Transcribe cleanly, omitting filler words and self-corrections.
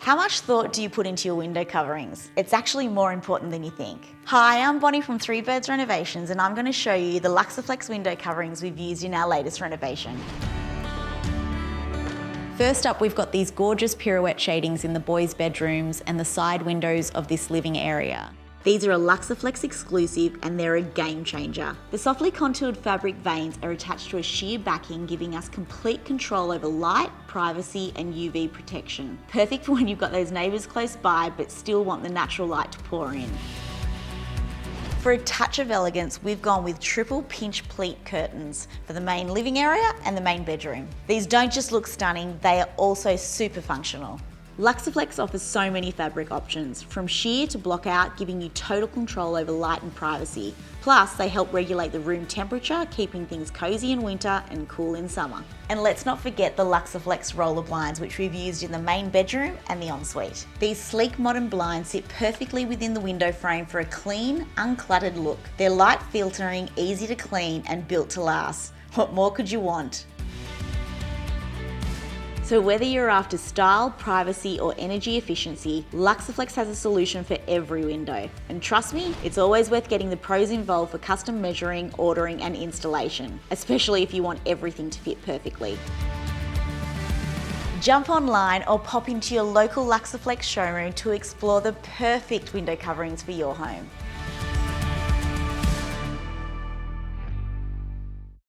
How much thought do you put into your window coverings? It's actually more important than you think. Hi, I'm Bonnie from Three Birds Renovations, and I'm going to show you the Luxaflex window coverings we've used in our latest renovation. First up, we've got these gorgeous Pirouette shadings in the boys' bedrooms and the side windows of this living area. These are a Luxaflex exclusive and they're a game changer. The softly contoured fabric veins are attached to a sheer backing, giving us complete control over light, privacy and UV protection. Perfect for when you've got those neighbours close by but still want the natural light to pour in. For a touch of elegance, we've gone with triple pinch pleat curtains for the main living area and the main bedroom. These don't just look stunning, they are also super functional. Luxaflex offers so many fabric options, from sheer to block out, giving you total control over light and privacy. Plus, they help regulate the room temperature, keeping things cozy in winter and cool in summer. And let's not forget the Luxaflex roller blinds, which we've used in the main bedroom and the ensuite. These sleek modern blinds sit perfectly within the window frame for a clean, uncluttered look. They're light filtering, easy to clean and built to last. What more could you want? So whether you're after style, privacy or energy efficiency, Luxaflex has a solution for every window. And trust me, it's always worth getting the pros involved for custom measuring, ordering and installation, especially if you want everything to fit perfectly. Jump online or pop into your local Luxaflex showroom to explore the perfect window coverings for your home.